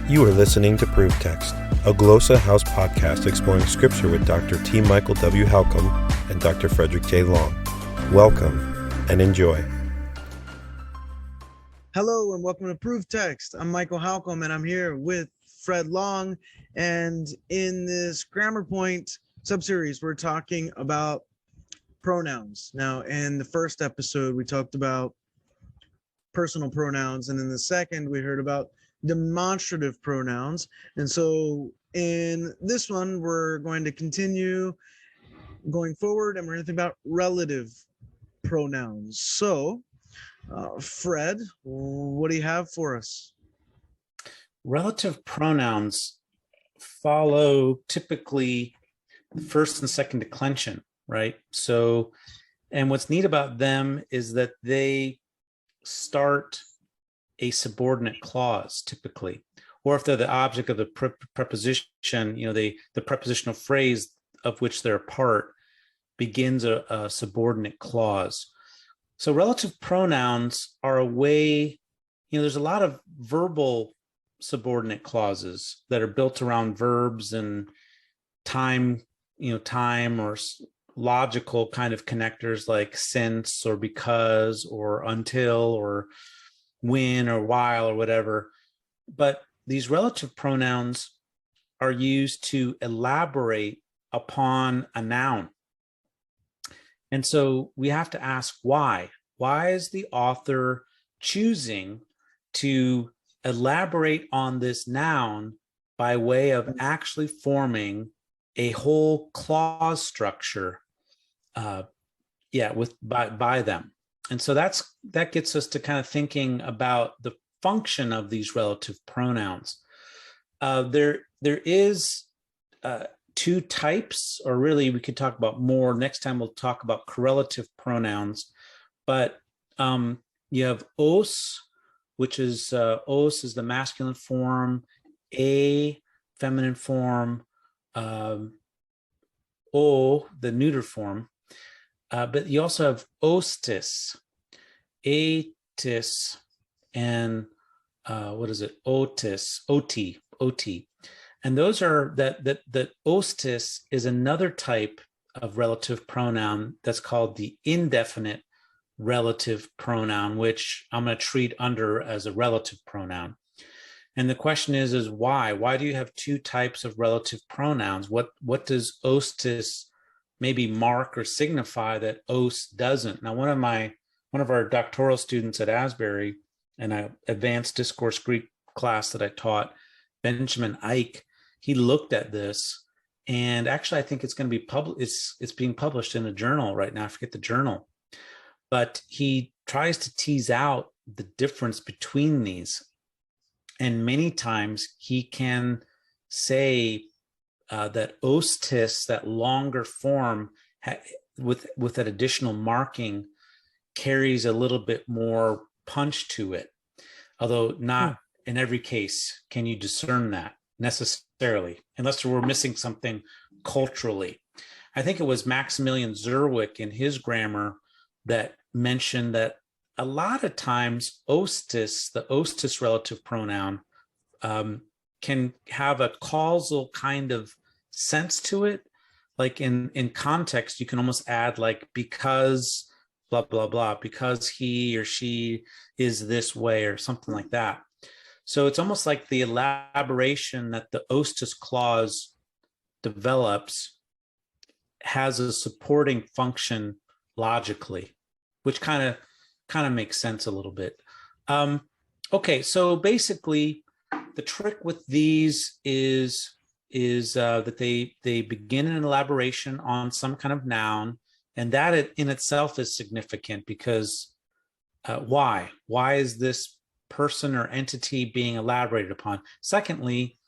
You are listening to Proof Text, a Glossa House podcast exploring scripture with Dr. T. Michael W. Halcomb and Dr. Fredrick J. Long. Welcome and enjoy. Hello and welcome to Proof Text. I'm Michael Halcomb and I'm here with Fred Long. And in this GrammarPoint subseries, we're talking about pronouns. Now, in the first episode, we talked about personal pronouns, and in the second, we heard about demonstrative pronouns. And so in this one, we're going to continue going forward, and we're going to think about relative pronouns. So, Fred, what do you have for us? Relative pronouns follow typically the first and second declension, right? So, and what's neat about them is that they start a subordinate clause typically, or if they're the object of the preposition, the prepositional phrase of which they're a part begins a subordinate clause. So relative pronouns are a way, there's a lot of verbal subordinate clauses that are built around verbs and time, time or logical kind of connectors like since or because or until or when or while or whatever. But these relative pronouns are used to elaborate upon a noun. And so we have to ask why. Why is the author choosing to elaborate on this noun by way of actually forming a whole clause structure by them? And so that gets us to kind of thinking about the function of these relative pronouns. There is two types, or really we could talk about more. Next time we'll talk about correlative pronouns. But you have os, which is os is the masculine form, a feminine form, o the neuter form. But you also have ostis, atis, and otis, ot. And those are that ostis is another type of relative pronoun that's called the indefinite relative pronoun, which I'm going to treat under as a relative pronoun. And the question is why? Why do you have two types of relative pronouns? What does ostis maybe mark or signify that os doesn't? Now, one of our doctoral students at Asbury in an advanced discourse Greek class that I taught, Benjamin Ike, he looked at this, and actually I think it's going to be it's being published in a journal right now. I forget the journal, but he tries to tease out the difference between these. And many times he can say that ostis, that longer form with that additional marking, carries a little bit more punch to it. Although not in every case can you discern that necessarily, unless we're missing something culturally. I think it was Maximilian Zerwick in his grammar that mentioned that a lot of times ostis, the ostis relative pronoun, can have a causal kind of sense to it. Like in context, you can almost add like because blah, blah, blah, because he or she is this way or something like that. So it's almost like the elaboration that the ostis clause develops has a supporting function logically, which kind of makes sense a little bit. Okay, so basically the trick with these is that they begin an elaboration on some kind of noun, and that in itself is significant because why is this person or entity being elaborated upon? Secondly,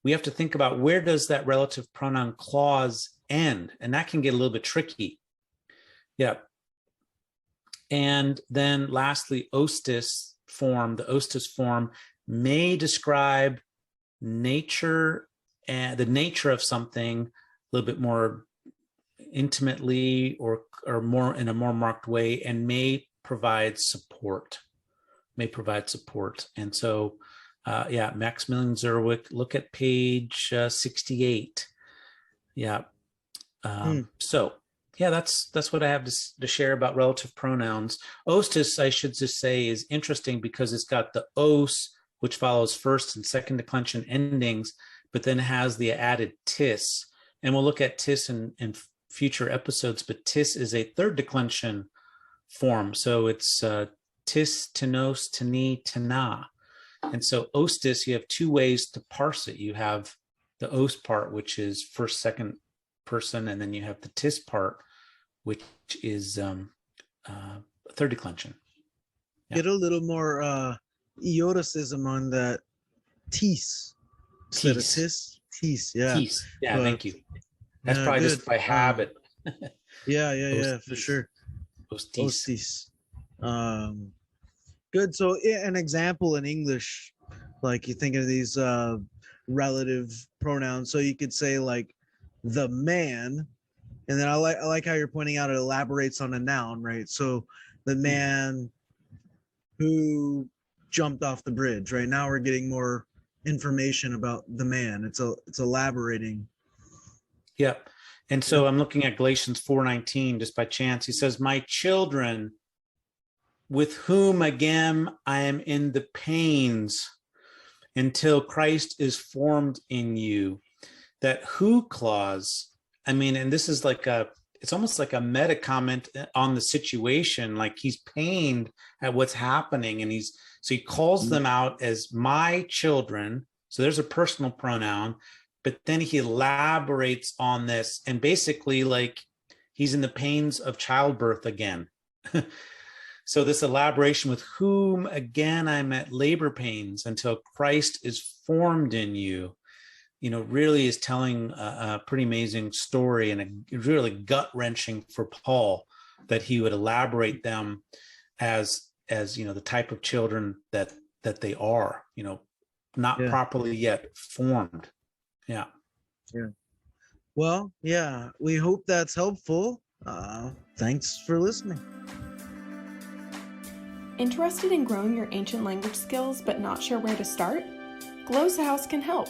we have to think about where does that relative pronoun clause end, and that can get a little bit tricky. Yeah. And then lastly, the ostis form may describe nature and the nature of something a little bit more intimately or more in a more marked way, and may provide support. And so Maximilian Zerwick. Look at page 68. Yeah. So yeah, that's what I have to share about relative pronouns. Ostis, I should just say, is interesting because it's got the os, which follows first and second declension endings, but then has the added tis. And we'll look at tis in future episodes, but tis is a third declension form. So it's tis, tenos, teni, tena. And so ostis, you have two ways to parse it. You have the os part, which is first, second person, and then you have the tis part, which is third declension. Yeah. Get a little more eoticism on that tis. Instead of tis. Tis, yeah. Tis. Yeah, thank you. That's probably good. Just by habit. Yeah, for sure. Ostis. Good. So an example in English, like you think of these relative pronouns. So you could say like the man, and then I like how you're pointing out it elaborates on a noun, right? So the man who jumped off the bridge, right? Now we're getting more information about the man. It's elaborating. Yep. And so I'm looking at Galatians 4:19 just by chance. He says, "My children, with whom again I am in the pains until Christ is formed in you." That who clause, I mean, and this is like it's almost like a meta comment on the situation. Like he's pained at what's happening, and so he calls them out as my children. So there's a personal pronoun, but then he elaborates on this, and basically like he's in the pains of childbirth again. So this elaboration, with whom again I'm at labor pains until Christ is formed in you, really is telling a pretty amazing story, and a really gut-wrenching for Paul that he would elaborate them as the type of children that they are, not properly yet formed. Yeah. Well, yeah, we hope that's helpful. Thanks for listening. Interested in growing your ancient language skills but not sure where to start? Glossa House can help.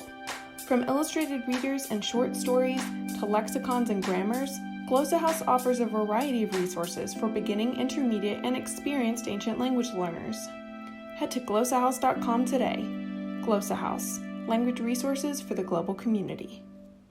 From illustrated readers and short stories to lexicons and grammars, Glossa House offers a variety of resources for beginning, intermediate, and experienced ancient language learners. Head to glossahouse.com today. Glossa House, language resources for the global community.